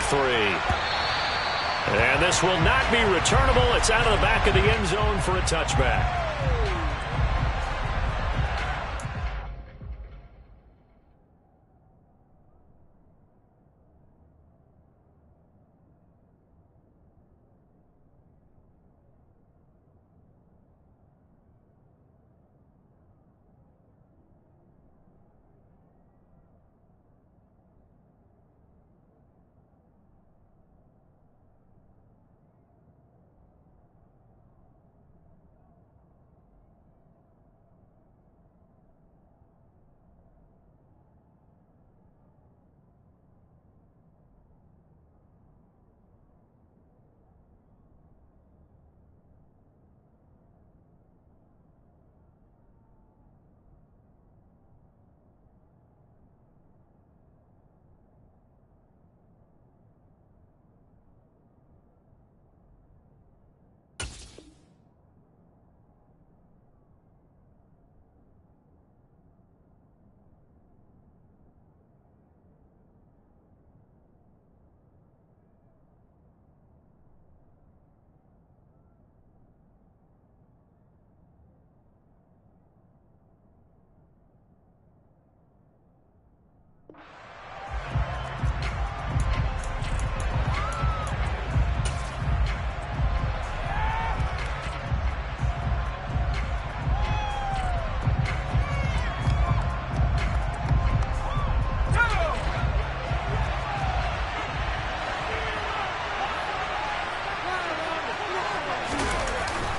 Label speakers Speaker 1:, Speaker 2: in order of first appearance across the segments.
Speaker 1: three. And this will not be returnable. It's out of the back of the end zone for a touchback.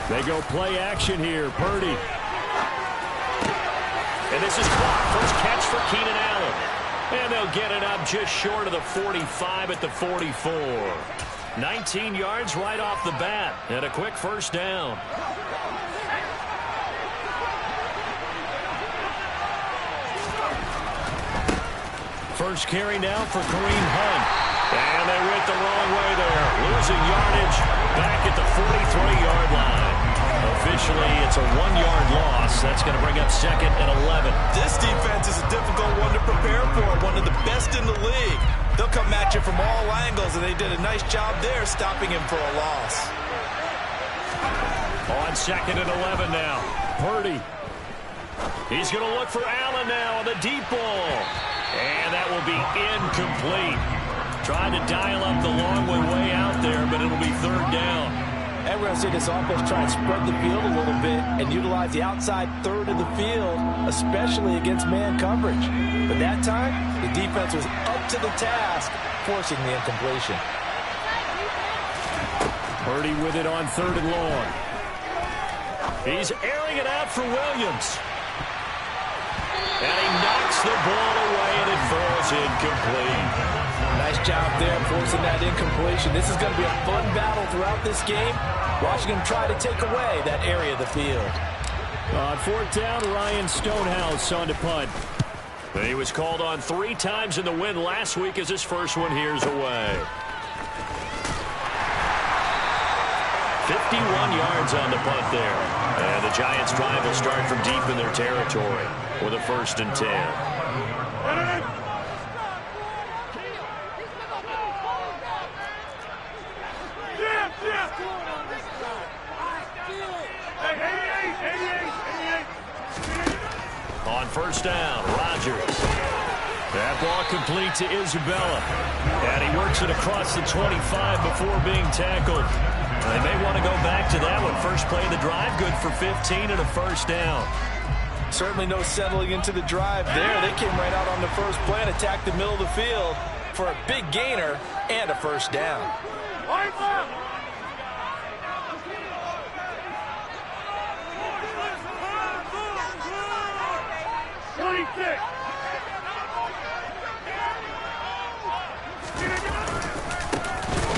Speaker 1: They go play action here. Purdy. And this is caught. First catch for Keenan Allen. And they'll get it up just short of the 45 at the 44. 19 yards right off the bat. And a quick first down. First carry now for Kareem Hunt. And they went the wrong way there. Losing yardage back at the 43-yard line. Officially, it's a 1-yard loss. That's going to bring up second and 11.
Speaker 2: This defense is a difficult one to prepare for. One of the best in the league. They'll come at you from all angles, and they did a nice job there stopping him for a loss.
Speaker 1: On second and 11 now. Purdy. He's going to look for Allen now on the deep ball. And that will be incomplete. Trying to dial up the long way out there, but it'll be third down.
Speaker 3: And we're going to see this offense try and spread the field a little bit and utilize the outside third of the field, especially against man coverage. But that time, the defense was up to the task, forcing the incompletion.
Speaker 1: Purdy with it on third and long. He's airing it out for Williams. And he knocks the ball away, and it falls incomplete.
Speaker 3: Nice job there forcing that incompletion. This is going to be a fun battle throughout this game. Watching him try to take away that area of the field.
Speaker 1: On fourth down, Ryan Stonehouse on to punt. He was called on 3 times in the win last week as his first one here's away. 51 yards on the punt there. And the Giants' drive will start from deep in their territory with a 1st and 10. On first down, Rodgers. That ball complete to Isabella. And he works it across the 25 before being tackled. They may want to go back to that one. First play of the drive, good for 15 and a first down.
Speaker 3: Certainly no settling into the drive there. They came right out on the first play and attacked the middle of the field for a big gainer and a first down.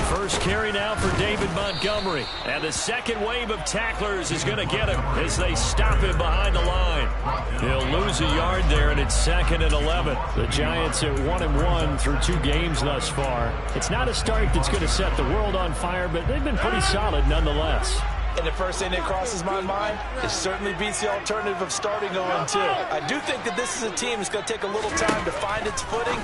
Speaker 1: First carry now for David Montgomery. And the second wave of tacklers is going to get him as they stop him behind the line. He'll lose a yard there, and it's 2nd and 11. The Giants at 1-1 through 2 games thus far. It's not a start that's going to set the world on fire, but they've been pretty solid nonetheless.
Speaker 3: And the first thing that crosses my mind, it certainly beats the alternative of starting 0-2. I do think that this is a team that's going to take a little time to find its footing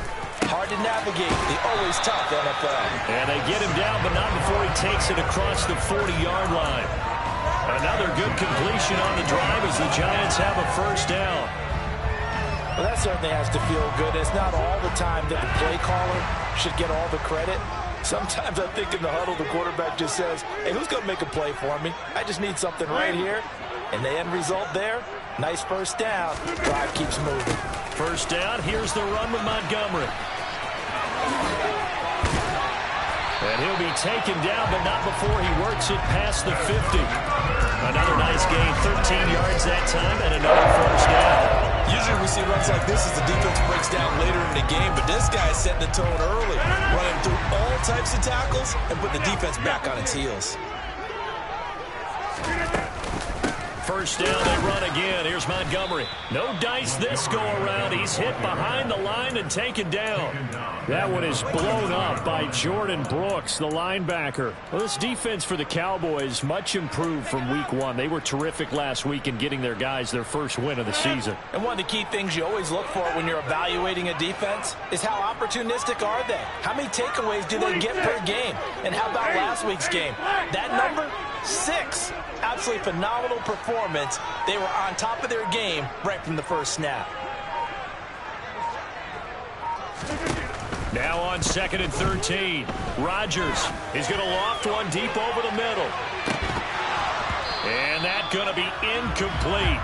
Speaker 3: Hard to navigate the always tough NFL.
Speaker 1: And they get him down, but not before he takes it across the 40-yard line. Another good completion on the drive as the Giants have a first down.
Speaker 3: Well, that certainly has to feel good. It's not all the time that the play caller should get all the credit. Sometimes I think in the huddle, the quarterback just says, hey, who's going to make a play for me? I just need something right here. And the end result there, nice first down. Drive keeps moving.
Speaker 1: First down, here's the run with Montgomery. And he'll be taken down, but not before he works it past the 50. Another nice gain, 13 yards that time, and another first down.
Speaker 2: Usually we see runs like this as the defense breaks down later in the game, but this guy's setting the tone early, running through all types of tackles and putting the defense back on its heels.
Speaker 1: First down, they run again. Here's Montgomery. No dice this go-around. He's hit behind the line and taken down. That one is blown up by Jordan Brooks, the linebacker. Well, this defense for the Cowboys, much improved from week one. They were terrific last week in getting their guys their first win of the season.
Speaker 3: And one of the key things you always look for when you're evaluating a defense is how opportunistic are they? How many takeaways do they get per game? And how about last week's game? That number? 6. Absolutely phenomenal performance. They were on top of their game right from the first snap.
Speaker 1: Now on 2nd and 13. Rodgers is going to loft one deep over the middle. And that's going to be incomplete.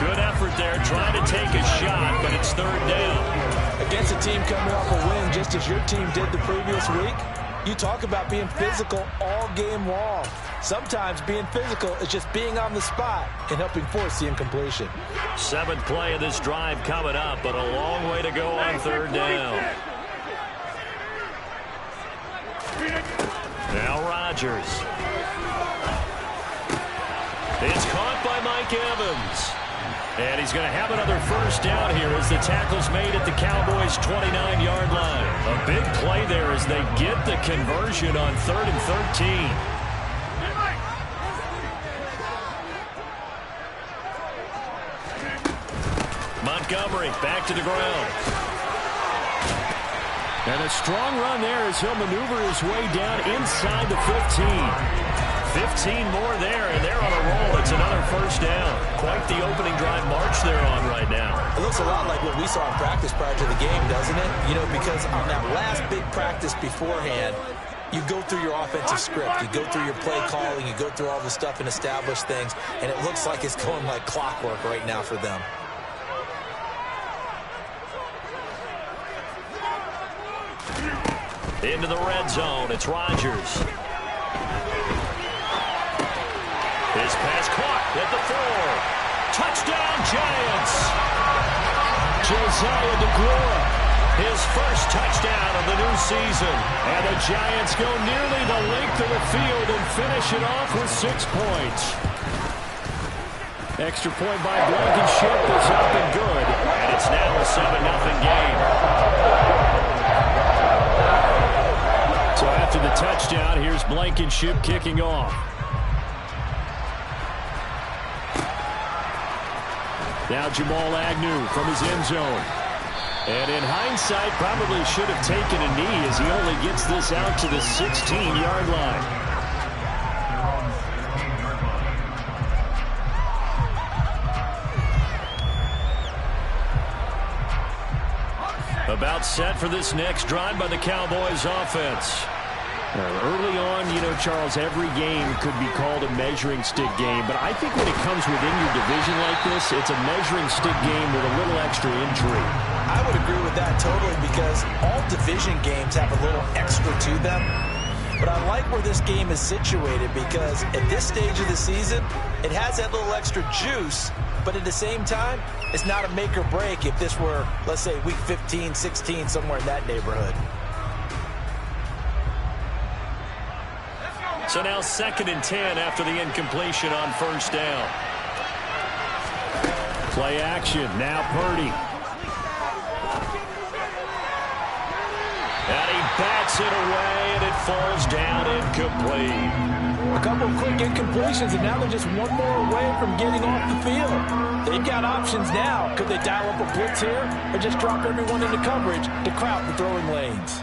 Speaker 1: Good effort there trying to take a shot, but it's third down.
Speaker 3: Against a team coming off a win just as your team did the previous week, you talk about being physical all game long. Sometimes being physical is just being on the spot and helping force the incompletion.
Speaker 1: 7th play of this drive coming up, but a long way to go on third down. Now Rodgers. It's caught by Mike Evans. And he's going to have another first down here as the tackle's made at the Cowboys' 29-yard line. A big play there as they get the conversion on 3rd and 13. Montgomery back to the ground. And a strong run there as he'll maneuver his way down inside the 15. 15 more there, and they're on a roll. It's another first down. Quite the opening drive march they're on right now.
Speaker 2: It looks a lot like what we saw in practice prior to the game, doesn't it? You know, because on that last big practice beforehand, you go through your offensive script. You go through your play calling. You go through all the stuff and establish things, and it looks like it's going like clockwork right now for them.
Speaker 1: Into the red zone, it's Rodgers. His pass caught at the 4. Touchdown, Giants! Josiah DeGuara, his first touchdown of the new season. And the Giants go nearly the length of the field and finish it off with 6 points. Extra point by Blankenship is up and good. And it's now a 7-0 game. So after the touchdown, here's Blankenship kicking off. Now Jamal Agnew from his end zone. And in hindsight, probably should have taken a knee as he only gets this out to the 16-yard line. About set for this next drive by the Cowboys offense. Early on, you know, Charles, every game could be called a measuring stick game. But I think when it comes within your division like this, it's a measuring stick game with a little extra intrigue.
Speaker 3: I would agree with that totally because all division games have a little extra to them. But I like where this game is situated because at this stage of the season, it has that little extra juice. But at the same time, it's not a make or break if this were, let's say, week 15, 16, somewhere in that neighborhood.
Speaker 1: So now 2nd and 10 after the incompletion on first down. Play action. Now Purdy. And he bats it away, and it falls down incomplete.
Speaker 3: A couple of quick incompletions, and now they're just one more away from getting off the field. They've got options now. Could they dial up a blitz here or just drop everyone into coverage to crowd the throwing lanes?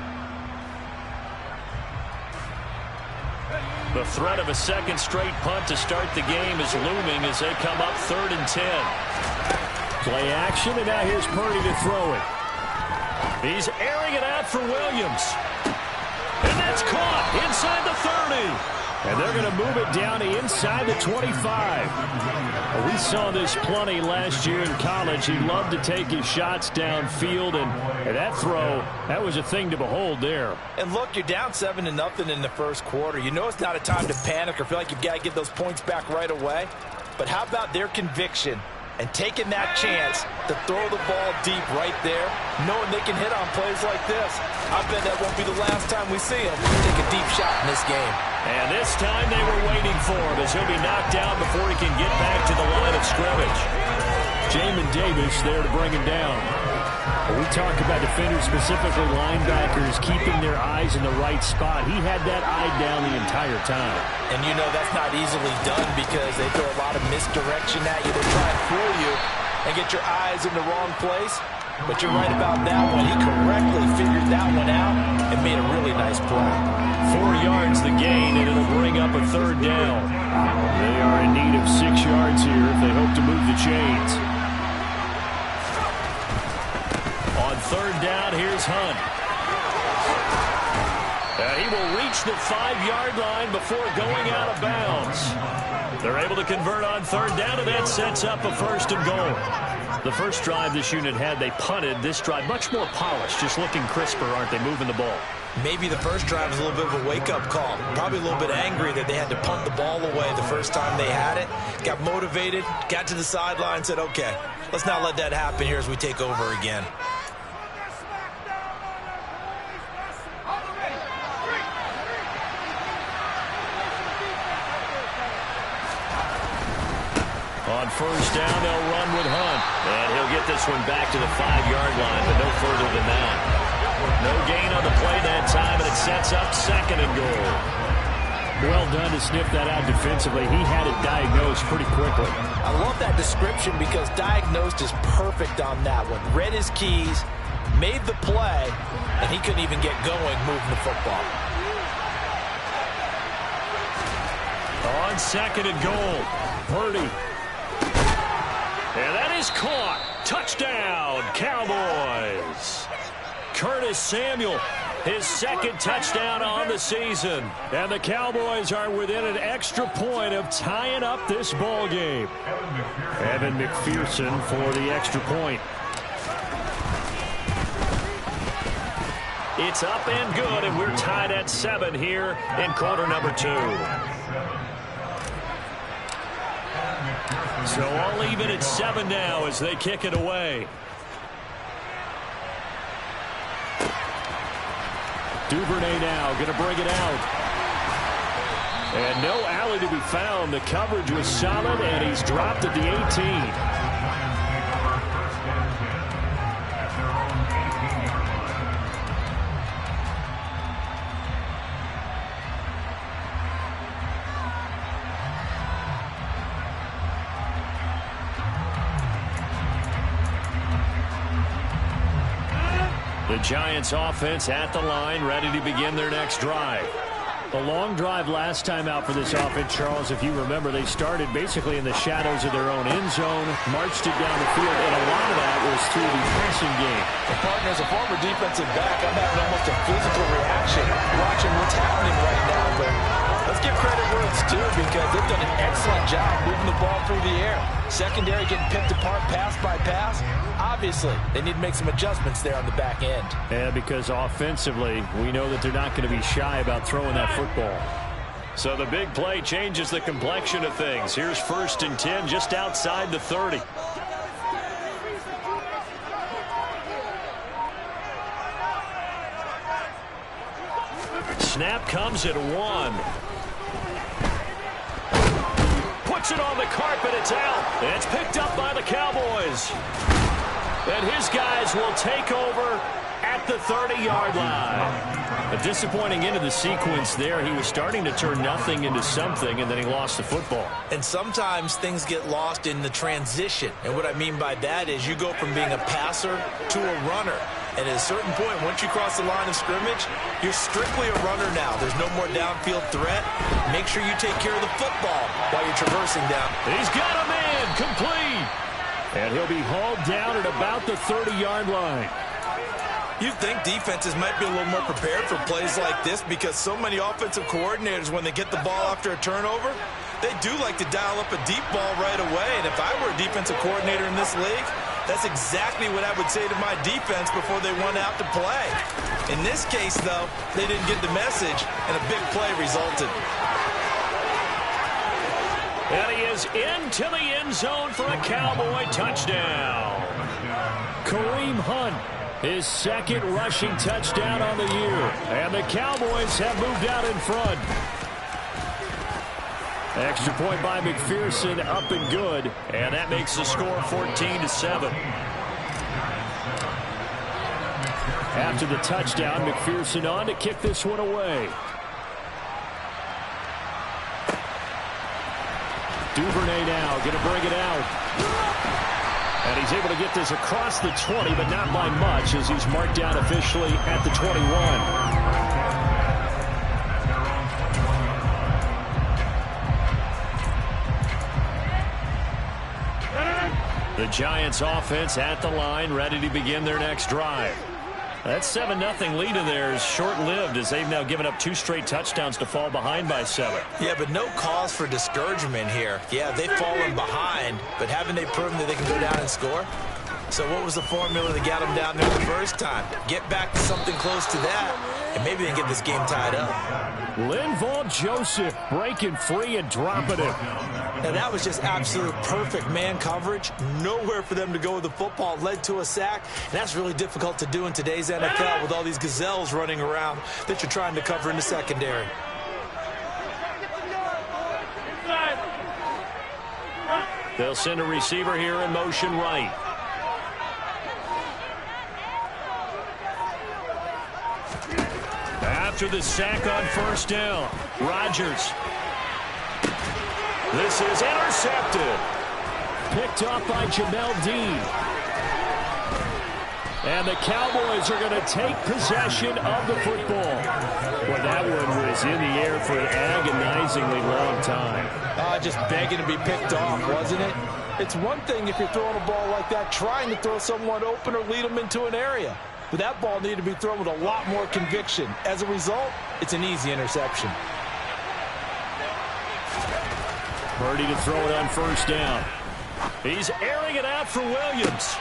Speaker 1: The threat of a second straight punt to start the game is looming as they come up 3rd and 10. Play action, and now here's Purdy to throw it. He's airing it out for Williams. And that's caught inside the 30. And they're going to move it down to inside the 25. We saw this plenty last year in college. He loved to take his shots downfield, and that throw, that was a thing to behold there.
Speaker 3: And look, you're down 7-0 in the first quarter. You know it's not a time to panic or feel like you've got to get those points back right away. But how about their conviction and taking that chance to throw the ball deep right there, knowing they can hit on plays like this? I bet that won't be the last time we see him take a deep shot in this game.
Speaker 1: And this time they were waiting for him as he'll be knocked down before he can get back to the line of scrimmage. Jamin Davis there to bring him down. We talk about defenders, specifically linebackers, keeping their eyes in the right spot. He had that eye down the entire time.
Speaker 3: And you know that's not easily done because they throw a lot of misdirection at you. They try to fool you and get your eyes in the wrong place. But you're right about that one. He correctly figured that one out and made a really nice play.
Speaker 1: 4 yards the gain, and it'll bring up a 3rd down. They are in need of 6 yards here if they hope to move the chains. On 3rd down, here's Hunt. He will reach the 5-yard line before going out of bounds. They're able to convert on 3rd down, and that sets up a 1st and goal. The first drive this unit had, they punted. This drive, much more polished, just looking crisper, aren't they, moving the ball?
Speaker 2: Maybe the first drive was a little bit of a wake-up call. Probably a little bit angry that they had to punt the ball away the first time they had it. Got motivated, got to the sideline, said, okay, let's not let that happen here as we take over again.
Speaker 1: On 1st down, they'll run with Hunt. And he'll get this one back to the 5-yard line, but no further than that. No gain on the play that time, and it sets up 2nd and goal. Well done to sniff that out defensively. He had it diagnosed pretty quickly.
Speaker 3: I love that description because diagnosed is perfect on that one. Read his keys, made the play, and he couldn't even get going moving the football.
Speaker 1: On 2nd and goal, Purdy. And that is caught. Touchdown, Cowboys. Curtis Samuel, his 2nd touchdown on the season. And the Cowboys are within an extra point of tying up this ball game. Evan McPherson for the extra point. It's up and good, and we're tied at 7 here in quarter number 2. So all even at 7 now as they kick it away. Duvernay now going to bring it out. And no alley to be found. The coverage was solid, and he's dropped at the 18. The Giants offense at the line, ready to begin their next drive. A long drive last time out for this offense, Charles. If you remember, they started basically in the shadows of their own end zone, marched it down the field, and a lot of that was through the passing game.
Speaker 3: The partner, as a former defensive back, I'm having almost a physical reaction watching what's happening right now. But let's give credit where it's due because they've done an excellent job moving the ball through the air. Secondary getting picked apart pass by pass. Obviously, they need to make some adjustments there on the back end.
Speaker 1: Yeah, because offensively, we know that they're not going to be shy about throwing that football. So the big play changes the complexion of things. Here's 1st and 10 just outside the 30. Snap comes at 1. Puts it on the carpet. It's out. And it's picked up by the Cowboys. And his guys will take over at the 30-yard line. A disappointing end of the sequence there. He was starting to turn nothing into something, and then he lost the football.
Speaker 2: And sometimes things get lost in the transition. And what I mean by that is you go from being a passer to a runner. And at a certain point, once you cross the line of scrimmage, you're strictly a runner now. There's no more downfield threat. Make sure you take care of the football while you're traversing down.
Speaker 1: He's got a man complete. And he'll be hauled down at about the 30-yard line.
Speaker 2: You'd think defenses might be a little more prepared for plays like this because so many offensive coordinators, when they get the ball after a turnover, they do like to dial up a deep ball right away. And if I were a defensive coordinator in this league, that's exactly what I would say to my defense before they went out to play. In this case, though, they didn't get the message, and a big play resulted.
Speaker 1: And he is into the end zone for a Cowboy touchdown. Kareem Hunt, his second rushing touchdown on the year. And the Cowboys have moved out in front. Extra point by McPherson, up and good. And that makes the score 14-7. After the touchdown, McPherson on to kick this one away. Duvernay now going to bring it out. And he's able to get this across the 20, but not by much as he's marked down officially at the 21. The Giants offense at the line, ready to begin their next drive. That 7-0 lead of theirs short-lived as they've now given up 2 straight touchdowns to fall behind by 7.
Speaker 2: Yeah, but no cause for discouragement here. Yeah, they've fallen behind, but haven't they proven that they can go down and score? So what was the formula that got them down there the first time? Get back to something close to that, and maybe they can get this game tied up.
Speaker 1: Linval Joseph breaking free and dropping it.
Speaker 2: Now that was just absolute perfect man coverage. Nowhere for them to go with the football. Led to a sack, and that's really difficult to do in today's NFL with all these gazelles running around that you're trying to cover in the secondary.
Speaker 1: They'll send a receiver here in motion right. After the sack on first down, Rodgers. This is intercepted. Picked off by Jamel Dean. And the Cowboys are going to take possession of the football. Well, that one was in the air for an agonizingly long time.
Speaker 3: Just begging to be picked off, wasn't it? It's one thing if you're throwing a ball like that, trying to throw someone open or lead them into an area. But that ball needed to be thrown with a lot more conviction. As a result, it's an easy interception.
Speaker 1: Purdy to throw it on first down. He's airing it out for Williams.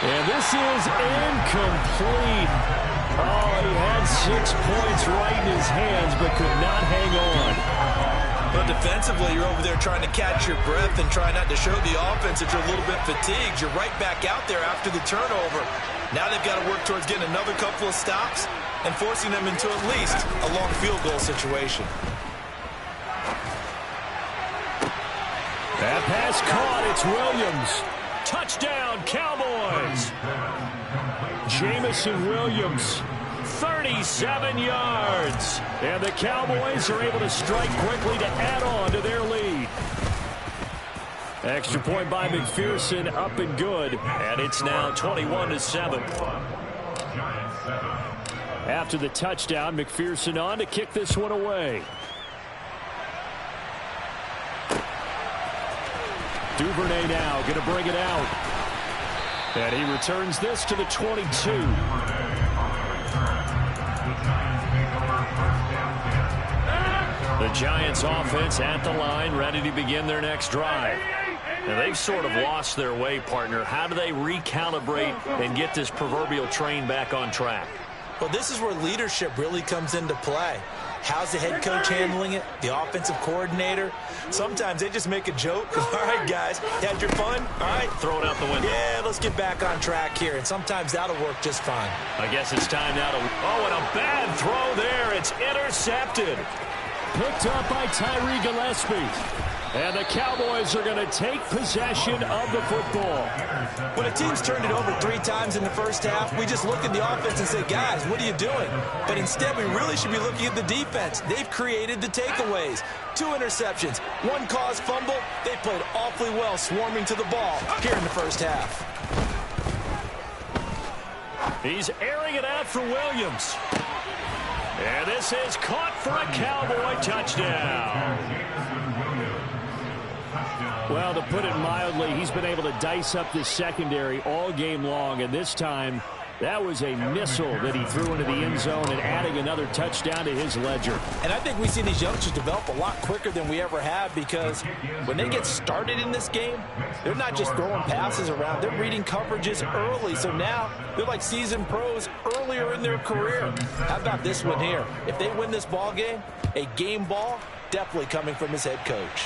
Speaker 1: And this is incomplete. Oh, he had 6 points right in his hands, but could not hang on.
Speaker 2: But defensively, you're over there trying to catch your breath and try not to show the offense that you're a little bit fatigued. You're right back out there after the turnover. Now they've got to work towards getting another couple of stops and forcing them into at least a long field goal situation.
Speaker 1: That pass caught. It's Williams. Touchdown, Cowboys. Jamison Williams, 37 yards. And the Cowboys are able to strike quickly to add on to their lead. Extra point by McPherson, up and good. And it's now 21-7. After the touchdown, McPherson on to kick this one away. Duvernay now going to bring it out. And he returns this to the 22. The Giants offense at the line, ready to begin their next drive. Now they've sort of lost their way, partner. How do they recalibrate and get this proverbial train back on track?
Speaker 2: Well, this is where leadership really comes into play. How's the head coach handling it? The offensive coordinator? Sometimes they just make a joke. All right, guys, had your fun? All right.
Speaker 1: Throw it out the window.
Speaker 2: Yeah, let's get back on track here. And sometimes that'll work just fine.
Speaker 1: I guess it's time now to... Oh, and a bad throw there. It's intercepted. Picked up by Tyree Gillespie. And the Cowboys are going to take possession of the football.
Speaker 2: When a team's turned it over 3 times in the first half, we just look at the offense and say, guys, what are you doing? But instead, we really should be looking at the defense. They've created the takeaways. 2 interceptions, 1 caused fumble. They played awfully well swarming to the ball here in the first half.
Speaker 1: He's airing it out for Williams. And this is caught for a Cowboy touchdown. Well, to put it mildly, he's been able to dice up this secondary all game long, and this time that was a missile that he threw into the end zone and adding another touchdown to his ledger.
Speaker 3: And I think we see these youngsters develop a lot quicker than we ever have, because when they get started in this game, they're not just throwing passes around. They're reading coverages early. So now they're like seasoned pros earlier in their career. How about this one here? If they win this ball game, a game ball definitely coming from his head coach.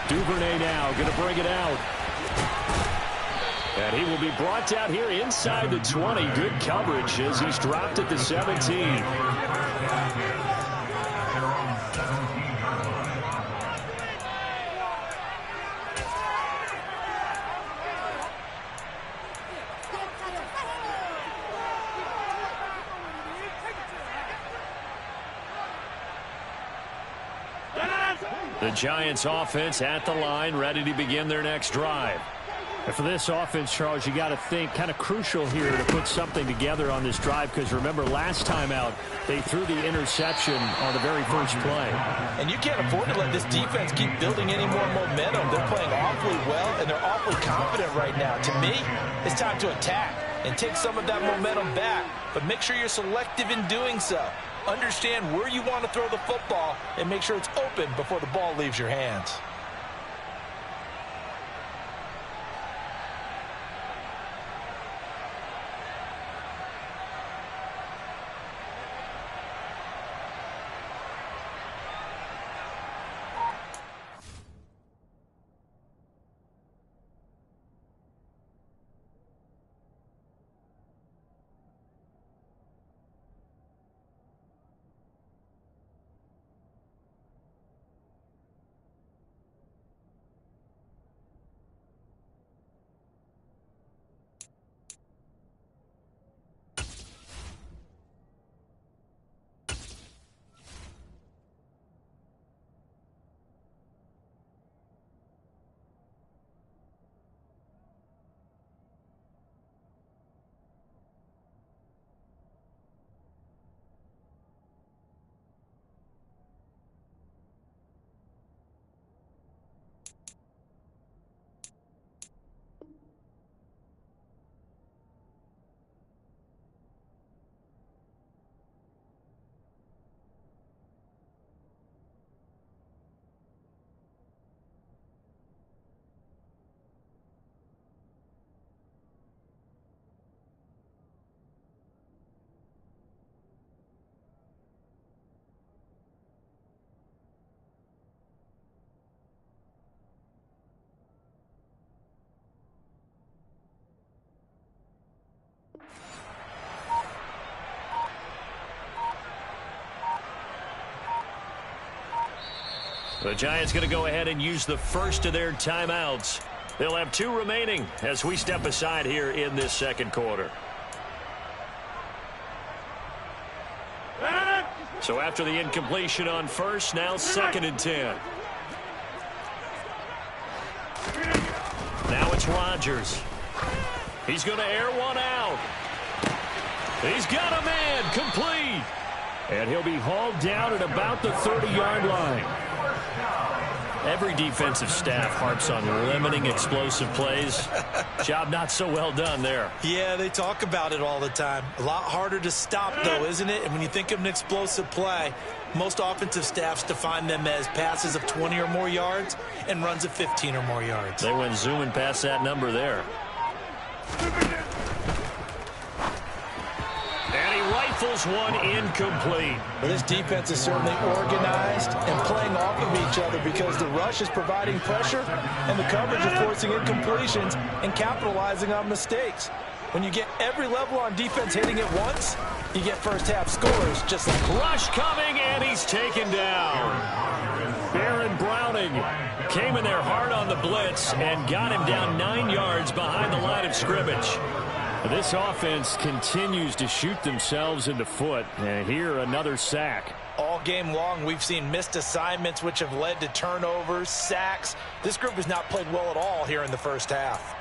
Speaker 1: Duvernay now going to bring it out. And he will be brought out here inside the 20. Good coverage as he's dropped at the 17. The Giants offense at the line, ready to begin their next drive. And for this offense, Charles, you got to think kind of crucial here to put something together on this drive, because remember last time out they threw the interception on the very first play.
Speaker 3: And you can't afford to let this defense keep building any more momentum. They're playing awfully well, and they're awfully confident right now. To me, it's time to attack and take some of that momentum back, but make sure you're selective in doing so. Understand where you want to throw the football and make sure it's open before the ball leaves your hands.
Speaker 1: The Giants going to go ahead and use the first of their timeouts. They'll have 2 remaining as we step aside here in this second quarter. So after the incompletion on first, now 2nd and 10. Now it's Rodgers. He's going to air one out. He's got a man, complete. And he'll be hauled down at about the 30-yard line. Every defensive staff harps on limiting explosive plays. Job not so well done there.
Speaker 2: Yeah, they talk about it all the time. A lot harder to stop, though, isn't it? And when you think of an explosive play, most offensive staffs define them as passes of 20 or more yards and runs of 15 or more yards.
Speaker 1: They went zooming past that number there. And he rifles one incomplete.
Speaker 3: Well, this defense is certainly organized and playing off of each other because the rush is providing pressure and the coverage is forcing incompletions and capitalizing on mistakes. When you get every level on defense hitting it once, you get first-half scores just like
Speaker 1: rush coming, and he's taken down. Baron Browning came in there hard on the blitz and got him down 9 yards behind the line of scrimmage. This offense continues to shoot themselves in the foot. And here, another sack.
Speaker 3: All game long, we've seen missed assignments, which have led to turnovers, sacks. This group has not played well at all here in the first half.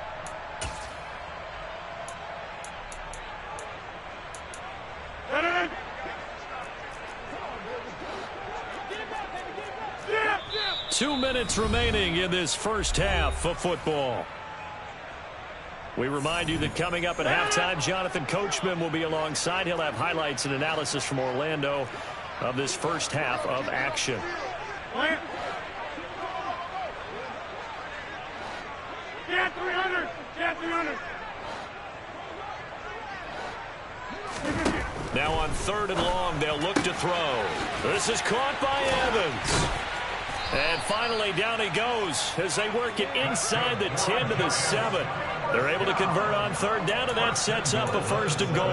Speaker 1: Two minutes remaining in this first half of football. We remind you that coming up at halftime, Jonathan Coachman will be alongside. He'll have highlights and analysis from Orlando of this first half of action.
Speaker 4: Get 300! Get 300!
Speaker 1: Now on 3rd and long, they'll look to throw. This is caught by Evans. And finally, down he goes as they work it inside the 10 to the 7. They're able to convert on 3rd down, and that sets up a 1st and goal.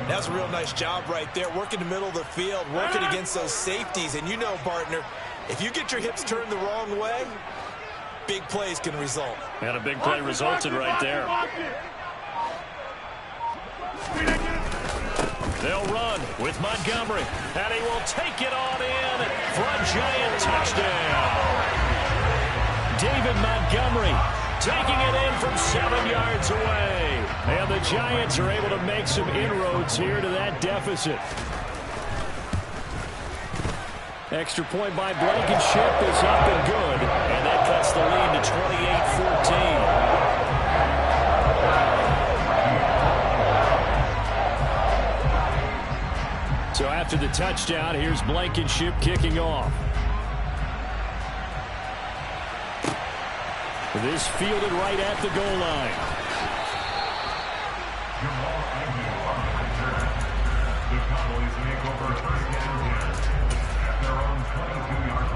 Speaker 2: That's a real nice job right there, working the middle of the field, working against those safeties. And you know, partner, if you get your hips turned the wrong way, big plays can result.
Speaker 1: And a big play resulted right there. They'll run with Montgomery, and he will take it on in for a giant touchdown. David Montgomery taking it in from 7 yards away. And the Giants are able to make some inroads here to that deficit. Extra point by Blankenship is up and good. And that cuts the lead to 28-14. So after the touchdown, here's Blankenship kicking off. This fielded right at the goal line.
Speaker 4: The Cowboys make over 1st and 10 at their own 22-yard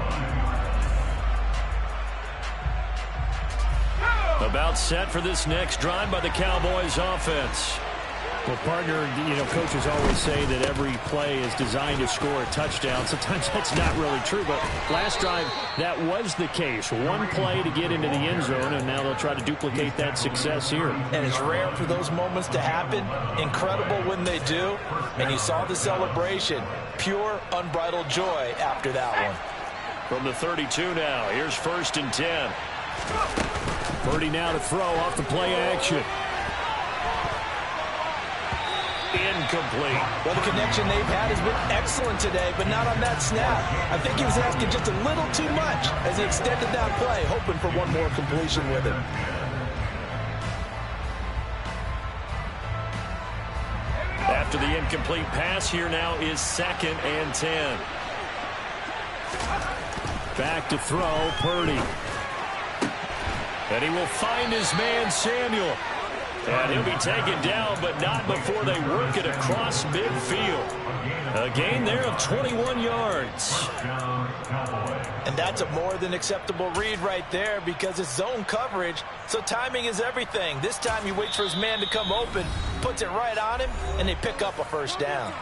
Speaker 4: line.
Speaker 1: About set for this next drive by the Cowboys offense.
Speaker 5: Well, partner, you know, coaches always say that every play is designed to score a touchdown. Sometimes that's not really true, but last drive, that was the case. One play to get into the end zone, and now they'll try to duplicate that success here.
Speaker 3: And it's rare for those moments to happen. Incredible when they do. And you saw the celebration. Pure, unbridled joy after that one.
Speaker 1: From the 32 now, here's 1st and 10.
Speaker 5: Purdy now to throw off the play action.
Speaker 1: Incomplete.
Speaker 3: Well, the connection they've had has been excellent today, but not on that snap. I think he was asking just a little too much as he extended that play, hoping for one more completion with it.
Speaker 1: After the incomplete pass, here now is 2nd and 10.
Speaker 5: Back to throw, Purdy.
Speaker 1: And he will find his man, Samuel. And he'll be taken down, but not before they work it across midfield. A gain there of 21 yards.
Speaker 3: And that's a more than acceptable read right there because it's zone coverage, so timing is everything. This time he waits for his man to come open, puts it right on him, and they pick up a 1st down.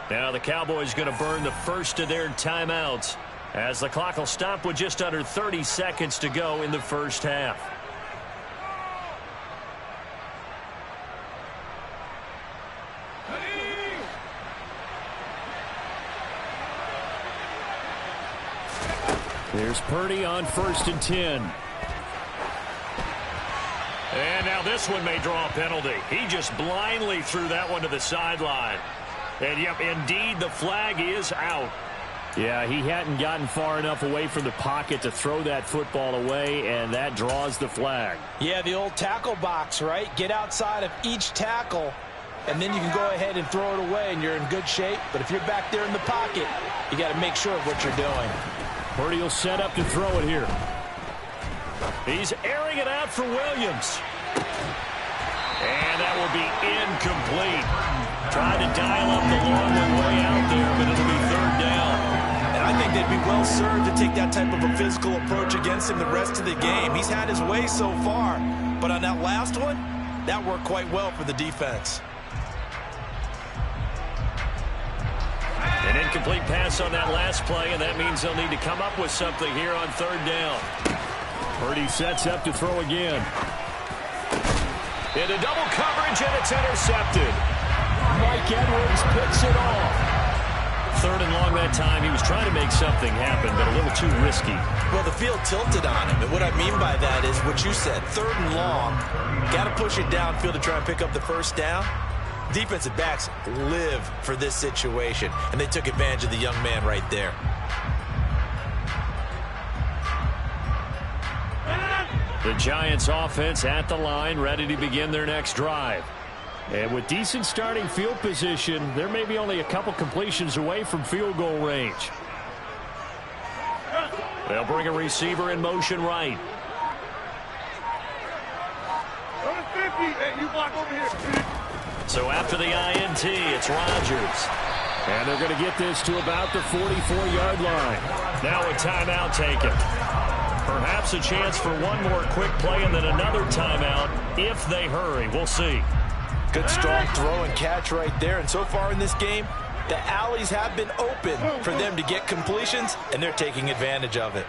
Speaker 1: Now the Cowboys going to burn the first of their timeouts as the clock will stop with just under 30 seconds to go in the first half.
Speaker 5: There's Purdy on 1st and 10.
Speaker 1: And now this one may draw a penalty. He just blindly threw that one to the sideline. And, yep, indeed, the flag is out.
Speaker 5: Yeah, he hadn't gotten far enough away from the pocket to throw that football away, and that draws the flag.
Speaker 3: Yeah, the old tackle box, right? Get outside of each tackle, and then you can go ahead and throw it away, and you're in good shape. But if you're back there in the pocket, you got to make sure of what you're doing.
Speaker 5: Purdy will set up to throw it here.
Speaker 1: He's airing it out for Williams. And that will be incomplete. Tried to dial up the long one way out there, but it'll be 3rd down.
Speaker 2: And I think they'd be well served to take that type of a physical approach against him the rest of the game. He's had his way so far, but on that last one, that worked quite well for the defense.
Speaker 1: Incomplete pass on that last play, and that means they'll need to come up with something here on third down.
Speaker 5: Purdy sets up to throw again.
Speaker 1: Into double coverage, and it's intercepted.
Speaker 5: Mike Edwards picks it off.
Speaker 1: Third and long that time. He was trying to make something happen, but a little too risky.
Speaker 2: Well, the field tilted on him, and what I mean by that is what you said. Third and long, got to push it downfield to try and pick up the first down. Defensive backs live for this situation, and they took advantage of the young man right there.
Speaker 1: The Giants offense at the line, ready to begin their next drive.
Speaker 5: And with decent starting field position, they're maybe only a couple completions away from field goal range.
Speaker 1: They'll bring a receiver in motion right. So after the INT, it's Rodgers.
Speaker 5: And they're going to get this to about the 44-yard line.
Speaker 1: Now a timeout taken. Perhaps a chance for one more quick play and then another timeout if they hurry. We'll see.
Speaker 3: Good strong throw and catch right there. And so far in this game, the alleys have been open for them to get completions, and they're taking advantage of it.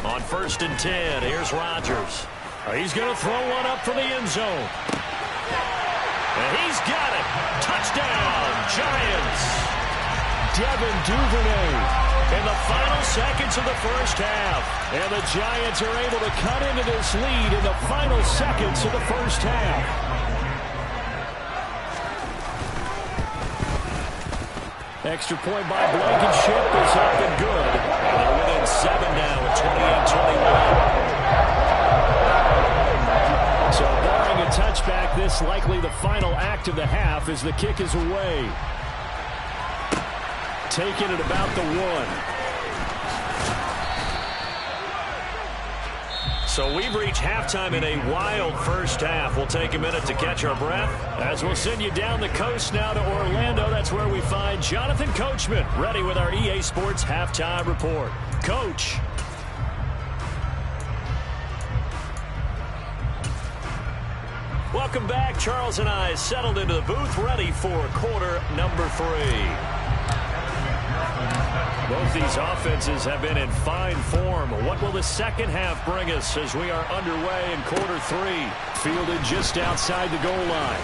Speaker 1: On 1st and 10, here's Rodgers.
Speaker 5: He's going to throw one up for the end zone.
Speaker 1: And he's got it. Touchdown, Giants.
Speaker 5: Devin Duvernay
Speaker 1: in the final seconds of the first half.
Speaker 5: And the Giants are able to cut into this lead in the final seconds of the first half. Extra point by Blankenship is up and good.
Speaker 1: And they're within 7 now at 28-21.
Speaker 5: So barring a touchback, this likely the final act of the half as the kick is away. Taken at about the 1.
Speaker 1: So we've reached halftime in a wild first half. We'll take a minute to catch our breath as we'll send you down the coast now to Orlando. That's where we find Jonathan Coachman ready with our EA Sports halftime report. Coach. Welcome back. Charles and I settled into the booth ready for quarter number 3. Both these offenses have been in fine form. What will the second half bring us as we are underway in quarter 3?
Speaker 5: Fielded just outside the goal line.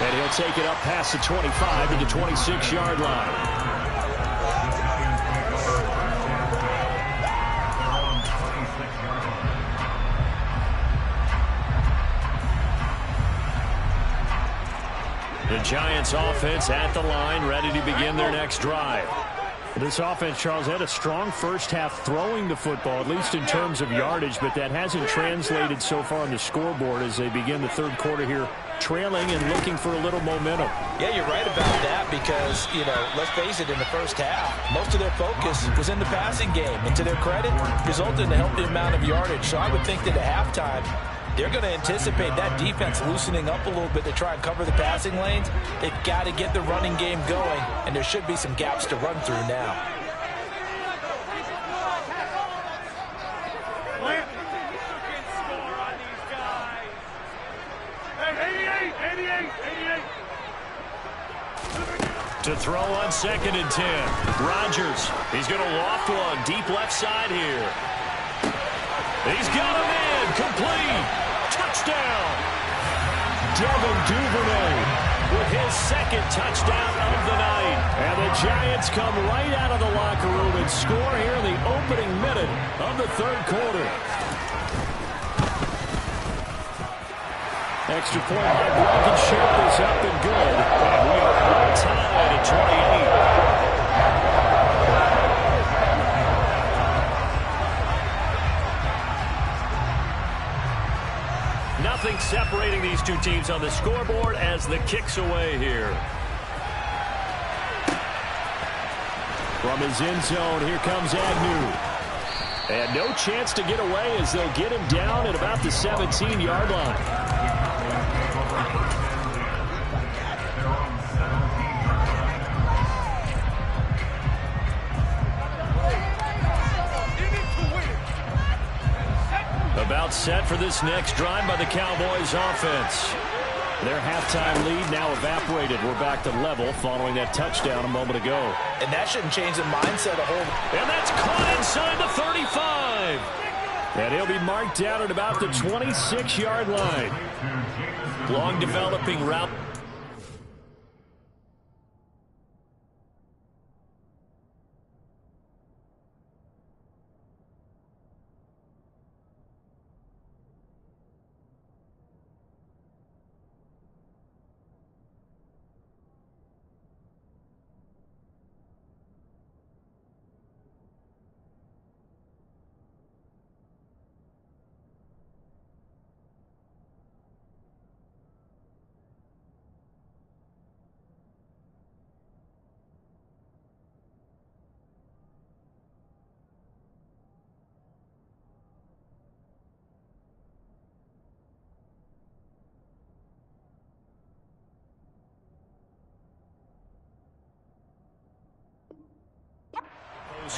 Speaker 5: And he'll take it up past the 25 to the 26-yard line.
Speaker 1: The Giants offense at the line, ready to begin their next drive.
Speaker 5: This offense, Charles, had a strong first half throwing the football, at least in terms of yardage, but that hasn't translated so far on the scoreboard as they begin the third quarter here, trailing and looking for a little momentum.
Speaker 3: Yeah, you're right about that because, let's face it, in the first half, most of their focus was in the passing game. And to their credit, resulted in a healthy amount of yardage. So I would think that at halftime, they're going to anticipate that defense loosening up a little bit to try and cover the passing lanes. They've got to get the running game going, and there should be some gaps to run through now.
Speaker 1: To throw on 2nd and 10. Rodgers, he's going to loft one deep left side here. He's got him in, complete. Touchdown!
Speaker 5: Devin Duvernay
Speaker 1: with his second touchdown of the night.
Speaker 5: And the Giants come right out of the locker room and score here in the opening minute of the third quarter. Extra point by Blankenship is up and good.
Speaker 1: And we are all tied at 28. Nothing separating these two teams on the scoreboard as the kick's away here.
Speaker 5: From his end zone, here comes Agnew. And no chance to get away as they'll get him down at about the 17-yard line.
Speaker 1: About set for this next drive by the Cowboys offense.
Speaker 5: Their halftime lead now evaporated. We're back to level following that touchdown a moment ago.
Speaker 3: And that shouldn't change the mindset a whole.
Speaker 1: And that's caught inside the 35.
Speaker 5: And he'll be marked down at about the 26-yard line.
Speaker 1: Long developing route.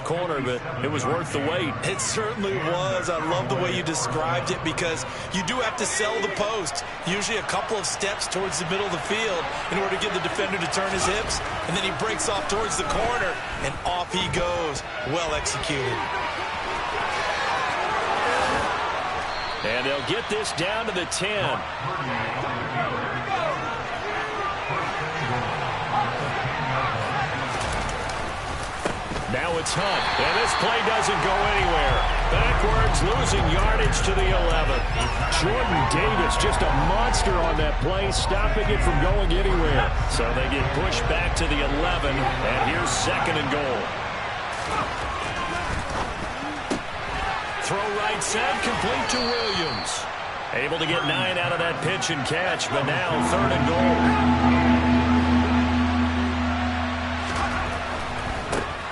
Speaker 1: Corner, but it was worth the wait.
Speaker 2: It certainly was. I love the way you described it because you do have to sell the post. Usually a couple of steps towards the middle of the field in order to get the defender to turn his hips, and then he breaks off towards the corner, and off he goes. Well executed.
Speaker 1: And they'll get this down to the 10. Now it's Hunt, and this play doesn't go anywhere. Backwards, losing yardage to the 11.
Speaker 5: Jordan Davis, just a monster on that play, stopping it from going anywhere.
Speaker 1: So they get pushed back to the 11, and here's 2nd and goal. Throw right side, complete to Williams. Able to get 9 out of that pitch and catch, but now 3rd and goal.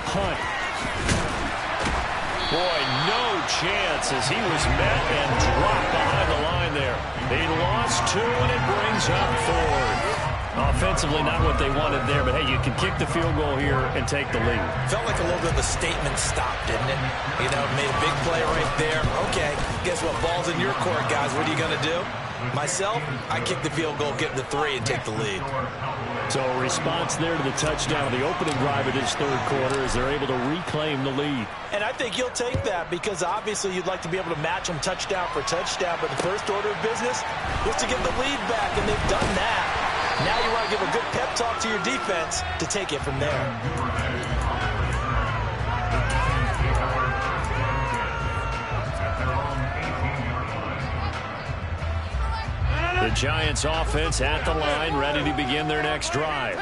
Speaker 5: Hunt.
Speaker 1: Boy, no chance as he was met and dropped behind the line there. He lost 2, and it brings up 4. Offensively, not what they wanted there, but hey, you can kick the field goal here and take the lead.
Speaker 2: Felt like a little bit of a statement stop, didn't it? You know, made a big play right there. Okay, guess what? Ball's in your court, guys. What are you going to do? Myself, I kick the field goal, get the 3, and take the lead.
Speaker 5: So a response there to the touchdown, the opening drive of this 3rd quarter, as they're able to reclaim the lead.
Speaker 3: And I think you'll take that because obviously you'd like to be able to match them touchdown for touchdown, but the first order of business was to get the lead back, and they've done that. Now you want to give a good pep talk to your defense to take it from there.
Speaker 1: The Giants offense at the line, ready to begin their next drive.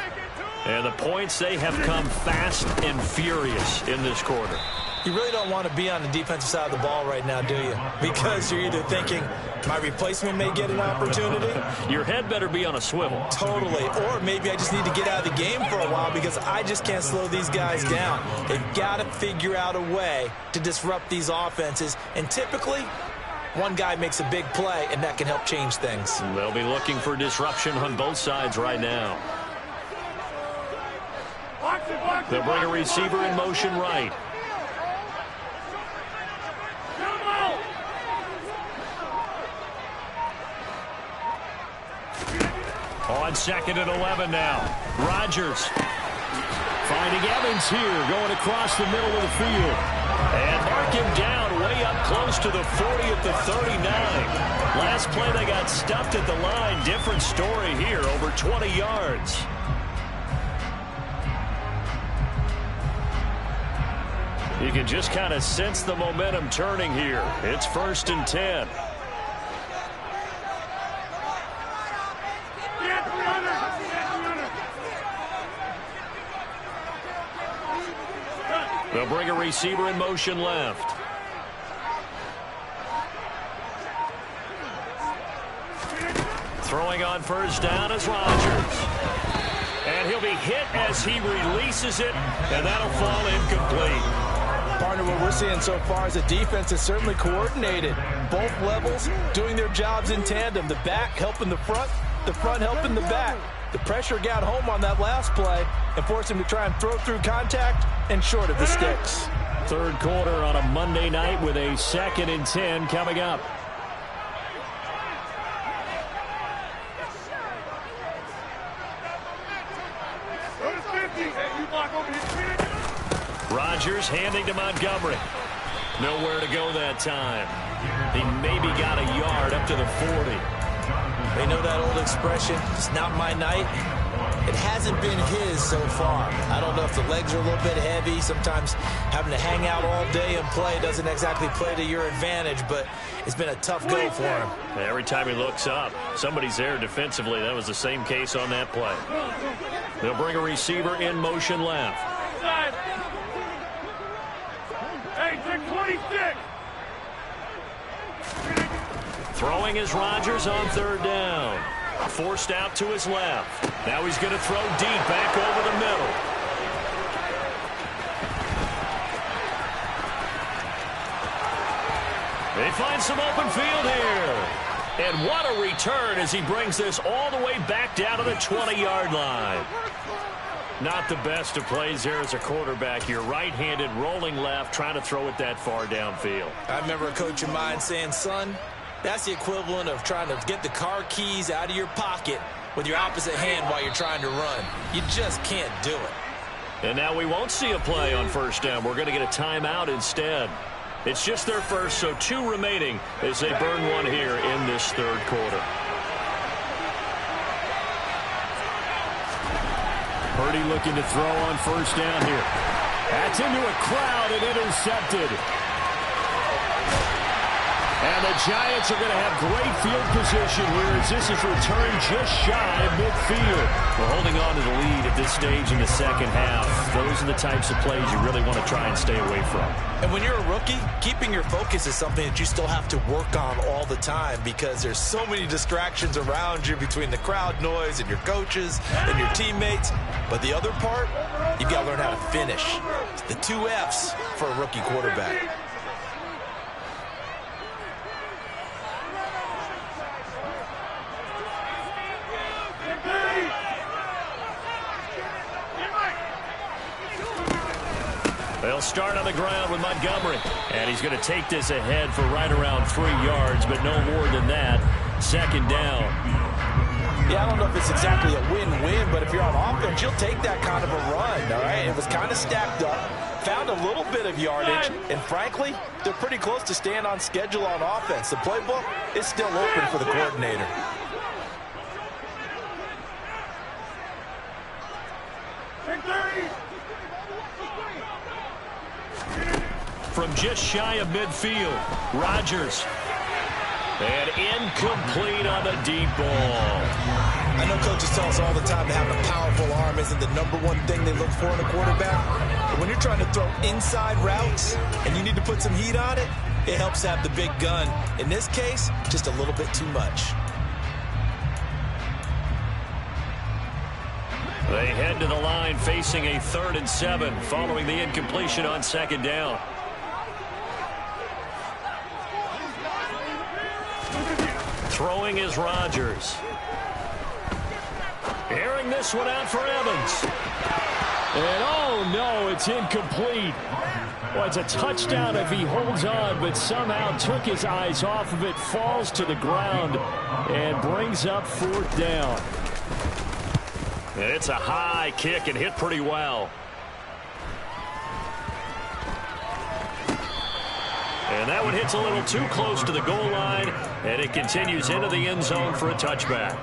Speaker 1: And the points, they have come fast and furious in this quarter.
Speaker 2: You really don't want to be on the defensive side of the ball right now, do you? Because you're either thinking, my replacement may get an opportunity.
Speaker 1: Your head better be on a swivel.
Speaker 2: Totally. Or maybe I just need to get out of the game for a while because I just can't slow these guys down. They've got to figure out a way to disrupt these offenses. And typically, one guy makes a big play, and that can help change things.
Speaker 1: They'll be looking for disruption on both sides right now. They'll bring a receiver in motion right. On 2nd and 11 now. Rodgers finding Evans here, going across the middle of the field. And mark him down way up close to the 40 at the 39. Last play they got stuffed at the line. Different story here, over 20 yards. You can just kind of sense the momentum turning here. It's 1st and 10. They'll bring a receiver in motion left. Throwing on 1st down is Rodgers. And he'll be hit as he releases it, and that'll fall incomplete.
Speaker 3: Partner, what we're seeing so far is the defense is certainly coordinated. Both levels doing their jobs in tandem. The back helping the front helping the back. The pressure got home on that last play and forced him to try and throw through contact and short of the sticks.
Speaker 1: Third quarter on a Monday night with a 2nd and 10 coming up. Rodgers handing to Montgomery. Nowhere to go that time. He maybe got a yard up to the 40.
Speaker 2: They know that old expression, it's not my night. It hasn't been his so far. I don't know if the legs are a little bit heavy. Sometimes having to hang out all day and play doesn't exactly play to your advantage, but it's been a tough go for him.
Speaker 1: Every time he looks up, somebody's there defensively. That was the same case on that play. They'll bring a receiver in motion left.
Speaker 4: Hey, 26.
Speaker 1: Throwing is Rodgers on 3rd down. Forced out to his left. Now he's going to throw deep back over the middle. They find some open field here. And what a return as he brings this all the way back down to the 20-yard line. Not the best of plays there as a quarterback. You're right-handed, rolling left, trying to throw it that far downfield.
Speaker 2: I remember a coach of mine saying, son, that's the equivalent of trying to get the car keys out of your pocket with your opposite hand while you're trying to run. You just can't do it.
Speaker 1: And now we won't see a play on 1st down. We're going to get a timeout instead. It's just their first, so 2 remaining as they burn one here in this 3rd quarter.
Speaker 5: Purdy looking to throw on 1st down here. That's into a crowd and intercepted. And the Giants are going to have great field position here as this is returned just shy of midfield.
Speaker 1: We're holding on to the lead at this stage in the 2nd half. Those are the types of plays you really want to try and stay away from.
Speaker 2: And when you're a rookie, keeping your focus is something that you still have to work on all the time because there's so many distractions around you between the crowd noise and your coaches and your teammates. But the other part, you've got to learn how to finish. It's the 2 F's for a rookie quarterback.
Speaker 1: They'll start on the ground with Montgomery. And he's going to take this ahead for right around 3 yards, but no more than that. 2nd down.
Speaker 3: Yeah, I don't know if it's exactly a win-win, but if you're on offense, you'll take that kind of a run, all right? It was kind of stacked up, found a little bit of yardage, and frankly, they're pretty close to staying on schedule on offense. The playbook is still open for the coordinator.
Speaker 1: From just shy of midfield, Rodgers. And incomplete on the deep ball.
Speaker 2: I know coaches tell us all the time that having a powerful arm isn't the #1 thing they look for in a quarterback. But when you're trying to throw inside routes and you need to put some heat on it, it helps to have the big gun. In this case, just a little bit too much.
Speaker 1: They head to the line facing a 3rd and 7 following the incompletion on 2nd down. Throwing is Rodgers. Airing this one out for Evans.
Speaker 5: And oh no, it's incomplete. Well, it's a touchdown if he holds on, but somehow took his eyes off of it, falls to the ground, and brings up 4th down.
Speaker 1: And it's a high kick and hit pretty well. And that one hits a little too close to the goal line, and it continues into the end zone for a touchback.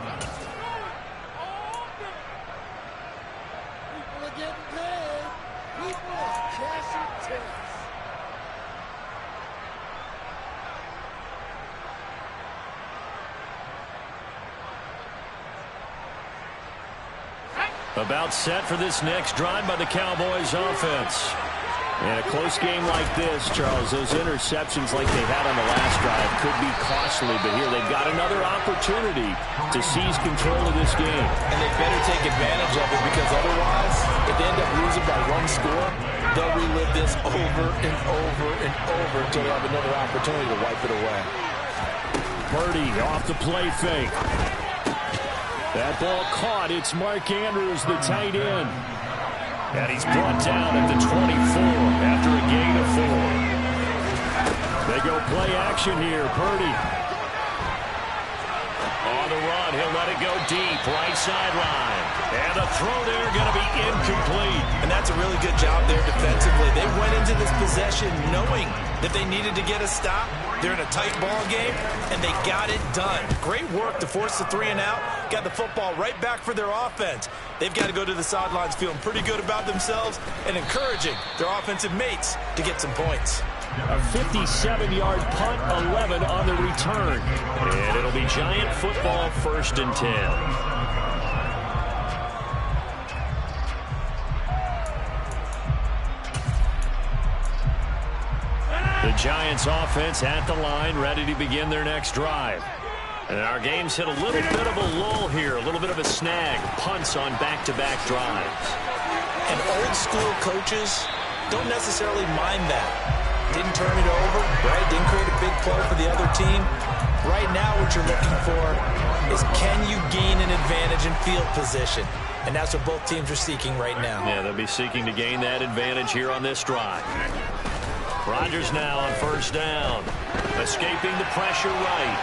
Speaker 1: About set for this next drive by the Cowboys offense.
Speaker 5: And a close game like this, Charles, those interceptions like they had on the last drive could be costly, but here they've got another opportunity to seize control of this game.
Speaker 3: And they better take advantage of it because otherwise, if they end up losing by 1 score, they'll relive this over and over and over until they have another opportunity to wipe it away.
Speaker 5: Purdy off the play fake. That ball caught. It's Mark Andrews, the tight end.
Speaker 1: And he's brought down at the 24 after a gain of 4. They go play action here. Purdy on the run. He'll let it go deep. Right sideline. And a throw there going to be incomplete.
Speaker 2: And that's a really good job there defensively. They went into this possession knowing that they needed to get a stop. They're in a tight ball game, and they got it done. Great work to force the 3 and out. Got the football right back for their offense. They've got to go to the sidelines feeling pretty good about themselves and encouraging their offensive mates to get some points.
Speaker 1: A 57-yard punt, 11 on the return. And it'll be Giant football, 1st and 10. The Giants offense at the line, ready to begin their next drive. And our game's hit a little bit of a lull here, a little bit of a snag. Punts on back-to-back drives.
Speaker 2: And old school coaches don't necessarily mind that. Didn't turn it over, right? Didn't create a big play for the other team. Right now what you're looking for is can you gain an advantage in field position? And that's what both teams are seeking right now.
Speaker 1: Yeah, they'll be seeking to gain that advantage here on this drive. Rodgers now on 1st down. Escaping the pressure right.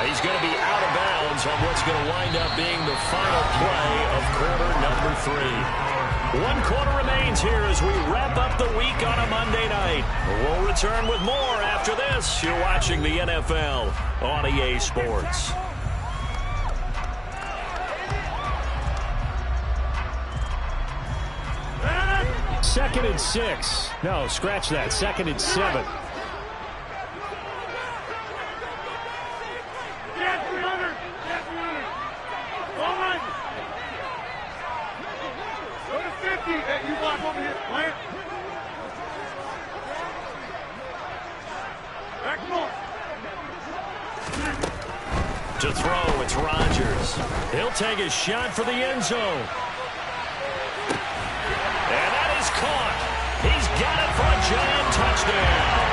Speaker 1: He's going to be out of bounds on what's going to wind up being the final play of quarter number 3. 1 quarter remains here as we wrap up the week on a Monday night. We'll return with more after this. You're watching the NFL on EA Sports. Second and 6. No, scratch that. 2nd and 7. To throw, it's Rodgers. He'll take a shot for the end zone. And that is caught. He's got it for a Giant touchdown.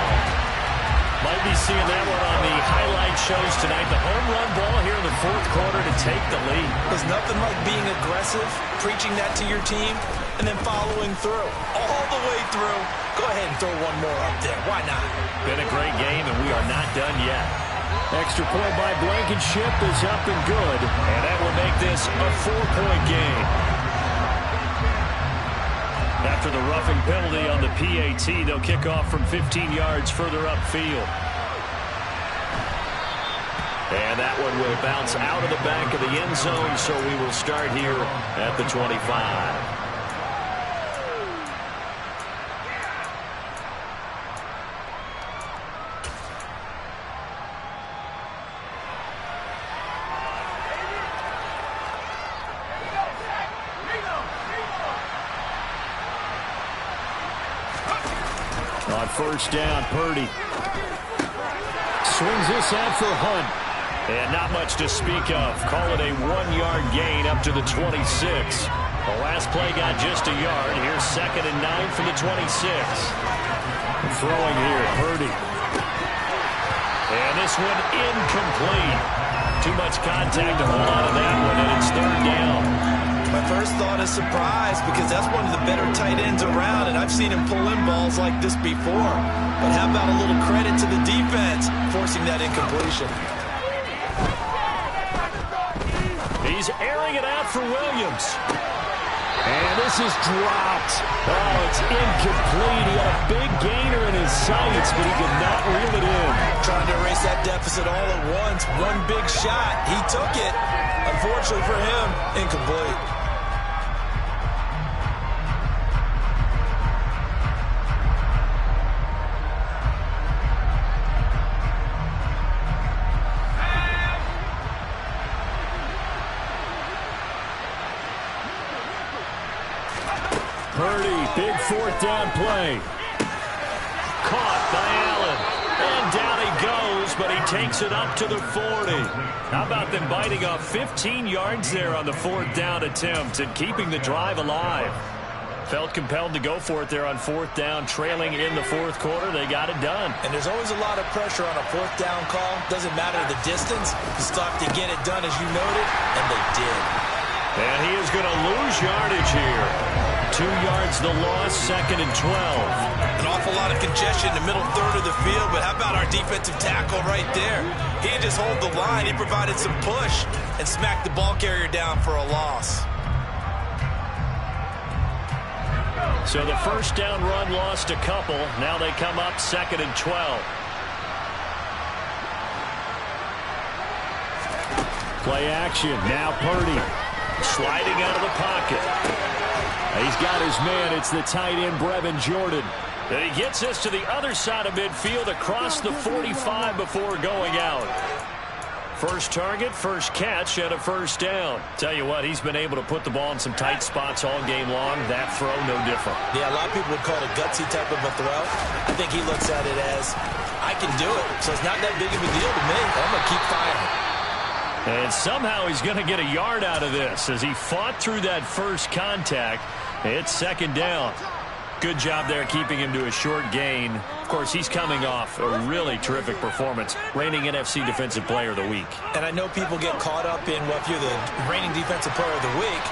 Speaker 1: Might be seeing that one on the highlight shows tonight. The home run ball here in the 4th quarter to take the lead.
Speaker 2: There's nothing like being aggressive, preaching that to your team, and then following through. All the way through. Go ahead and throw one more up there. Why not?
Speaker 1: Been a great game, and we are not done yet. Extra point by Blankenship is up and good. And that will make this a 4-point game. After the roughing penalty on the PAT, they'll kick off from 15 yards further upfield. And that one will bounce out of the back of the end zone, so we will start here at the 25. On 1st down, Purdy swings this out for Hunt. And not much to speak of. Call it a 1-yard gain up to the 26. The last play got just a yard. Here's 2nd and 9 from the 26. Throwing here, Purdy. And this one incomplete. Too much contact to hold on to that one, and it's 3rd down.
Speaker 2: My first thought is surprise because that's one of the better tight ends around, and I've seen him pull in balls like this before. But how about a little credit to the defense forcing that incompletion?
Speaker 1: He's airing it out for Williams. And this is dropped. Oh, it's incomplete. He had a big gainer in his sights, but he could not reel it in.
Speaker 2: Trying to erase that deficit all at once. One big shot. He took it. Unfortunately for him, incomplete.
Speaker 1: Purdy, big 4th down play. Caught by Allen. And down he goes, but he takes it up to the 40. How about them biting off 15 yards there on the 4th down attempt and keeping the drive alive? Felt compelled to go for it there on 4th down, trailing in the 4th quarter. They got it done.
Speaker 2: And there's always a lot of pressure on a 4th down call. Doesn't matter the distance. You stop to get it done, as you noted, and they did.
Speaker 1: And he is going to lose yardage here. 2 yards the loss, 2nd and 12.
Speaker 2: An awful lot of congestion in the middle third of the field, but how about our defensive tackle right there? He didn't just hold the line, he provided some push and smacked the ball carrier down for a loss.
Speaker 1: So the first down run lost a couple. Now they come up 2nd and 12. Play action. Now Purdy sliding out of the pocket. He's got his man. It's the tight end, Brevin Jordan. And he gets us to the other side of midfield across the 45 before going out. First target, first catch, and a first down. Tell you what, he's been able to put the ball in some tight spots all game long. That throw, no different.
Speaker 2: Yeah, a lot of people would call it a gutsy type of a throw. I think he looks at it as, I can do it, so it's not that big of a deal to me. I'm going to keep firing.
Speaker 1: And somehow he's going to get a yard out of this as he fought through that first contact. It's 2nd down. Good job there keeping him to a short gain. Of course, he's coming off a really terrific performance, reigning NFC Defensive Player of the Week.
Speaker 2: And I know people get caught up in, well, if you're the reigning Defensive Player of the Week,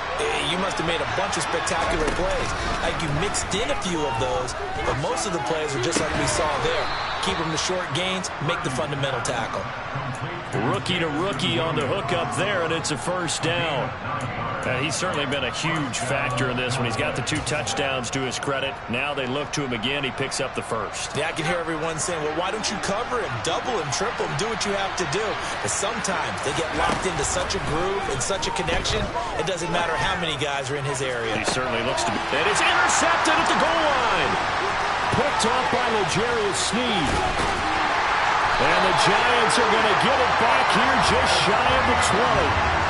Speaker 2: you must have made a bunch of spectacular plays. Like you mixed in a few of those, but most of the plays are just like we saw there. Keep them to short gains, make the fundamental tackle.
Speaker 1: Rookie to rookie on the hook up there, and it's a first down. He's certainly been a huge factor in this when he's got the 2 touchdowns to his credit. Now they look to him again. He picks up the first.
Speaker 2: Yeah, I can hear everyone saying, well, why don't you cover him, double him, triple him, do what you have to do. But sometimes they get locked into such a groove and such a connection, it doesn't matter how many guys are in his area.
Speaker 1: He certainly looks to be. And it's intercepted at the goal line. Picked off by L'Jarius Sneed. And the Giants are going to get it back here just shy of the 20.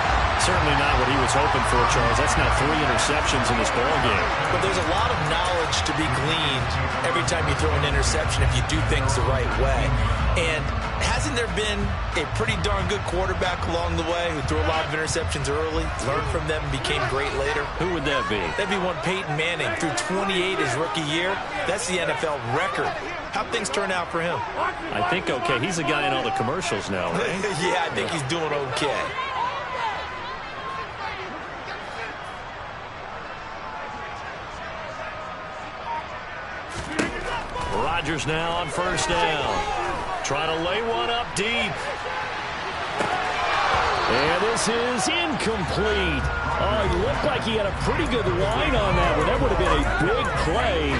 Speaker 1: Certainly not what he was hoping for, Charles. That's now 3 interceptions in this ball game.
Speaker 2: But there's a lot of knowledge to be gleaned every time you throw an interception if you do things the right way. And hasn't there been a pretty darn good quarterback along the way who threw a lot of interceptions early, learned from them, and became great later?
Speaker 1: Who would that be?
Speaker 2: That'd be one Peyton Manning. Threw 28 his rookie year. That's the NFL record. How'd things turn out for him?
Speaker 1: I think okay. He's the guy in all the commercials now, right?
Speaker 2: Yeah, I think he's doing okay.
Speaker 1: Rodgers now on first down. Trying to lay one up deep. And this is incomplete. Oh, it looked like he had a pretty good line on that one. That would have been a big play,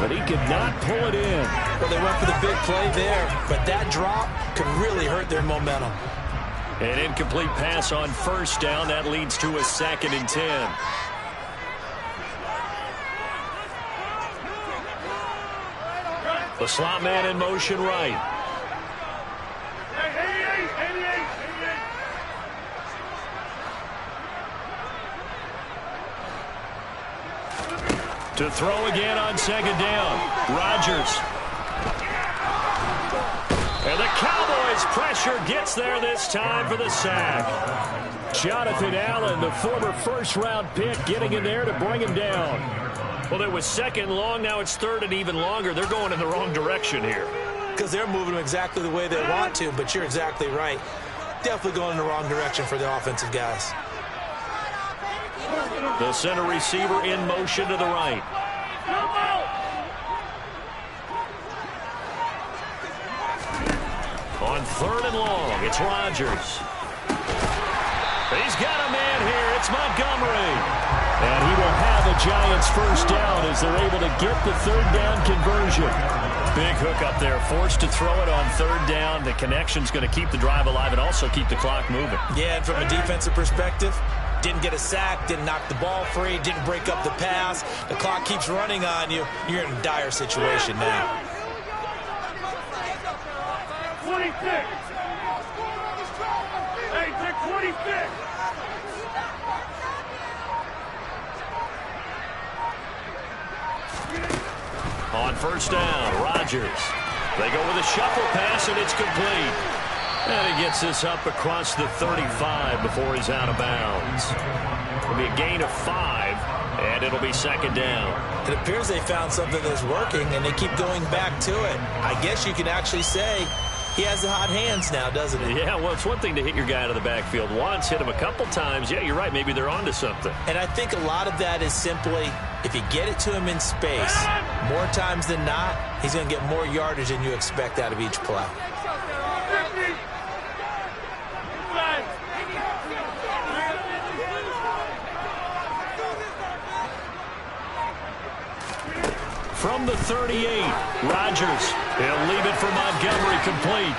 Speaker 1: but he could not pull it in.
Speaker 2: Well, they went for the big play there, but that drop could really hurt their momentum.
Speaker 1: An incomplete pass on first down. That leads to a 2nd and 10. The slot man in motion right. To throw again on 2nd down. Rodgers. And the Cowboys pressure gets there this time for the sack. Jonathan Allen, the former first-round pick, getting in there to bring him down. Well, it was 2nd long. Now it's 3rd and even longer. They're going in the wrong direction here.
Speaker 2: Because they're moving them exactly the way they want to, but you're exactly right. Definitely going in the wrong direction for the offensive guys.
Speaker 1: The center receiver in motion to the right. On 3rd and long, it's Rodgers. He's got a man here. It's Montgomery. And he will have a Giants first down as they're able to get the 3rd down conversion. Big hook up there, forced to throw it on 3rd down. The connection's going to keep the drive alive and also keep the clock moving.
Speaker 2: Yeah, and from a defensive perspective, didn't get a sack, didn't knock the ball free, didn't break up the pass. The clock keeps running on you. You're in a dire situation now.
Speaker 4: 26. Hey, take 26.
Speaker 1: On first down, Rodgers. They go with a shuffle pass, and it's complete. And he gets this up across the 35 before he's out of bounds. It'll be a gain of 5, and it'll be 2nd down.
Speaker 2: It appears they found something that's working, and they keep going back to it. I guess you can actually say He has the hot hands now, doesn't he?
Speaker 1: Yeah, well, it's one thing to hit your guy out of the backfield once, hit him a couple times. Yeah, you're right. Maybe they're onto something.
Speaker 2: And I think a lot of that is simply, if you get it to him in space, more times than not, he's going to get more yardage than you expect out of each play.
Speaker 1: From the 38, Rodgers. He'll leave it for Montgomery, complete.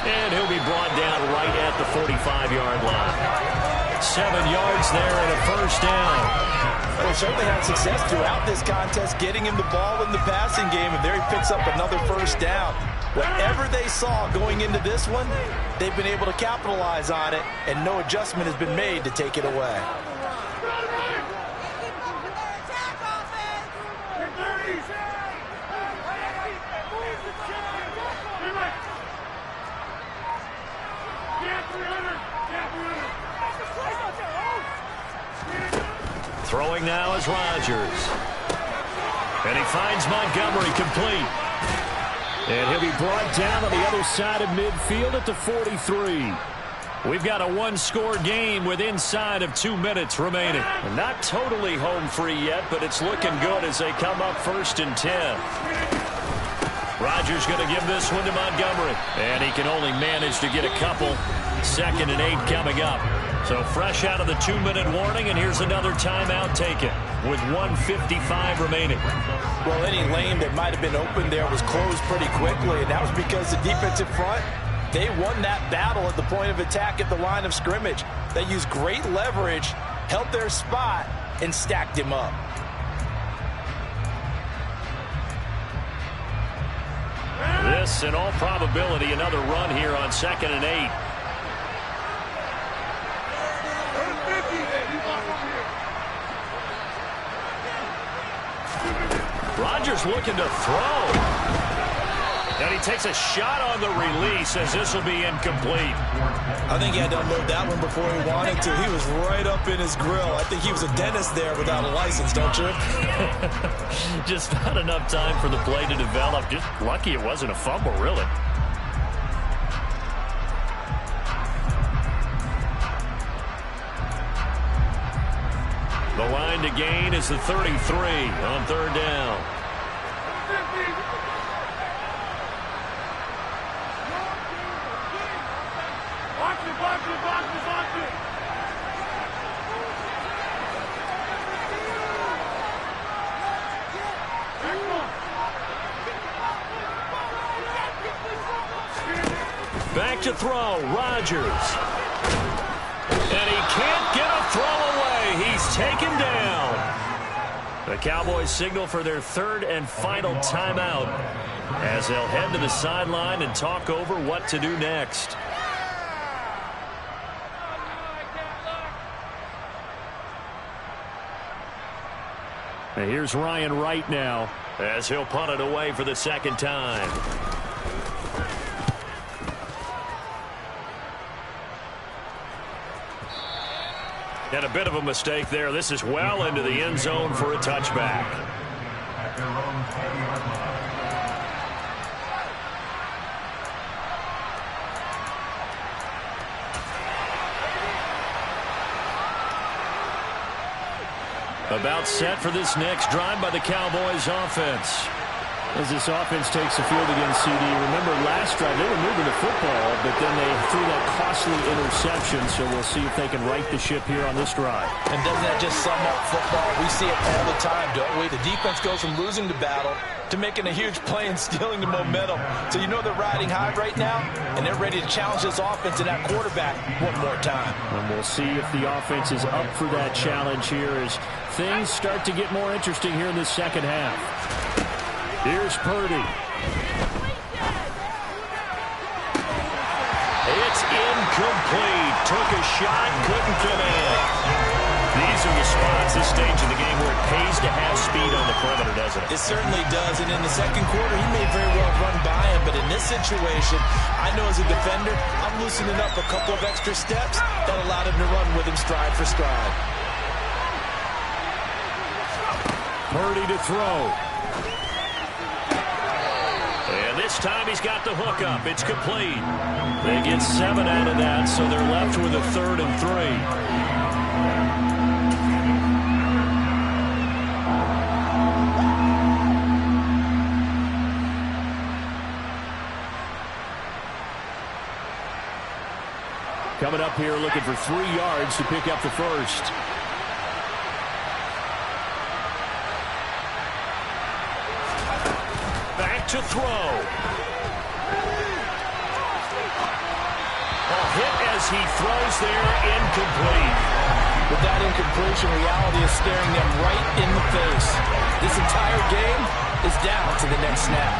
Speaker 1: And he'll be brought down right at the 45-yard line. 7 yards there and a first down.
Speaker 3: Well, he certainly had success throughout this contest, getting him the ball in the passing game, and there he picks up another first down. Whatever they saw going into this one, they've been able to capitalize on it, and no adjustment has been made to take it away.
Speaker 1: Throwing now is Rodgers. And he finds Montgomery, complete. And he'll be brought down on the other side of midfield at the 43. We've got a one-score game with inside of 2 minutes remaining. Not totally home free yet, but it's looking good as they come up 1st and 10. Rodgers going to give this one to Montgomery. And he can only manage to get a couple. 2nd and 8 coming up. So fresh out of the 2-minute warning, and here's another timeout taken with 1:55 remaining.
Speaker 3: Well, any lane that might have been open there was closed pretty quickly, and that was because the defensive front, they won that battle at the point of attack at the line of scrimmage. They used great leverage, held their spot, and stacked him up.
Speaker 1: This, in all probability, another run here on 2nd and 8. Rodgers looking to throw. And he takes a shot on the release as this will be incomplete.
Speaker 2: I think he had to unload that one before he wanted to. He was right up in his grill. I think he was a dentist there without a license, don't you?
Speaker 1: Just not enough time for the play to develop. Just lucky it wasn't a fumble, really. The line to gain is the 33 on 3rd down. Back to throw, Rodgers. And he can't get a throw away. He's taken down. The Cowboys signal for their 3rd and final timeout as they'll head to the sideline and talk over what to do next. And here's Ryan Wright now as he'll punt it away for the 2nd time. And a bit of a mistake there. This is well into the end zone for a touchback. About set for this next drive by the Cowboys offense. As this offense takes the field against CD, remember last drive they were moving the football, but then they threw that costly interception, so we'll see if they can right the ship here on this drive.
Speaker 2: And doesn't that just sum up football? We see it all the time, don't we? The defense goes from losing the battle to making a huge play and stealing the momentum. So you know they're riding high right now, and they're ready to challenge this offense and that quarterback one more time.
Speaker 1: And we'll see if the offense is up for that challenge here as things start to get more interesting here in the 2nd half. Here's Purdy. It's incomplete. Took a shot, couldn't connect. These are the spots, this stage of the game, where it pays to have speed on the perimeter, doesn't it?
Speaker 2: It certainly does, and in the 2nd quarter, he may very well run by him, but in this situation, I know as a defender, I'm loosening up a couple of extra steps that allowed him to run with him stride for stride. Purdy
Speaker 1: to throw. And this This time he's got the hook up. It's complete. They get 7 out of that, so they're left with a 3rd and 3. Coming up here looking for 3 yards to pick up the first. Back to throw. A hit as he throws there, incomplete.
Speaker 3: With that incompletion, reality is staring them right in the face. This entire game is down to the next snap.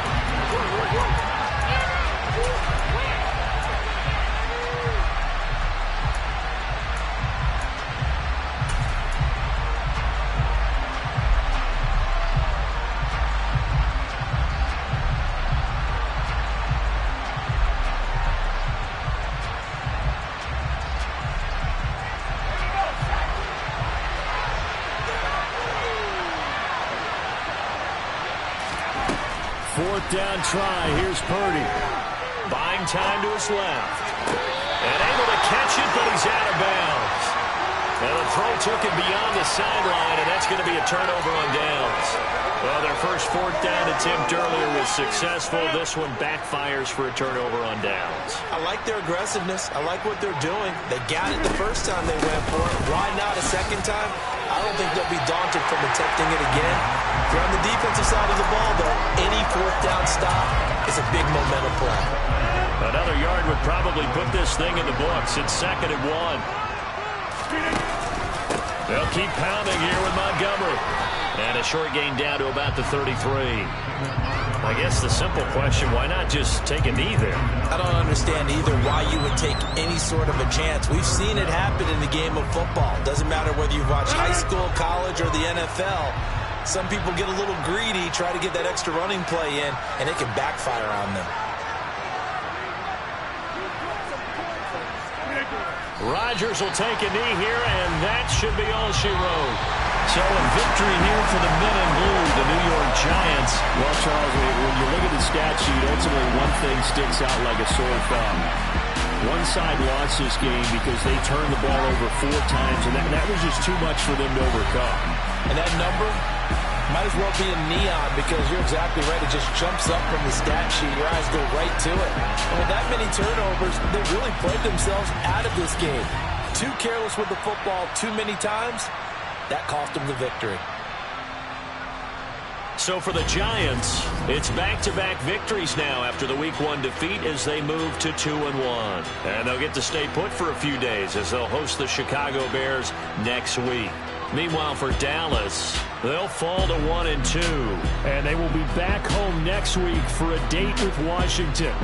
Speaker 1: Fourth down try. Here's Purdy. Buying time to his left. And able to catch it, but he's out of bounds. And the throw took him beyond the sideline, and that's going to be a turnover on downs. Well, their first 4th down attempt earlier was successful. This one backfires for a turnover on downs.
Speaker 2: I like their aggressiveness. I like what they're doing. They got it the first time they went for it. Why not a second time? I don't think they'll be daunted from attempting it again. They're on the defensive side of the ball, though. Any 4th down stop is a big momentum play.
Speaker 1: Another yard would probably put this thing in the books. It's 2nd and 1. They'll keep pounding here with Montgomery. And a short gain down to about the 33. I guess the simple question, why not just take a knee there?
Speaker 2: I don't understand either why you would take any sort of a chance. We've seen it happen in the game of football. Doesn't matter whether you've watched high school, college, or the NFL. Some people get a little greedy, try to get that extra running play in, and it can backfire on them.
Speaker 1: Rodgers will take a knee here, and that should be all she wrote. So a victory here for the men in blue, the New York Giants.
Speaker 5: Well, Charles, when you look at the stat sheet, ultimately one thing sticks out like a sore thumb. One side lost this game because they turned the ball over 4 times, and that was just too much for them to overcome.
Speaker 3: And that number might as well be in neon because you're exactly right. It just jumps up from the stat sheet. Your eyes go right to it. And with that many turnovers, they really played themselves out of this game. Too careless with the football too many times. That cost them the victory.
Speaker 1: So for the Giants, it's back-to-back victories now after the Week 1 defeat as they move to 2-1. And they'll get to stay put for a few days as they'll host the Chicago Bears next week. Meanwhile, for Dallas, they'll fall to 1-2.
Speaker 5: And they will be back home next week for a date with Washington.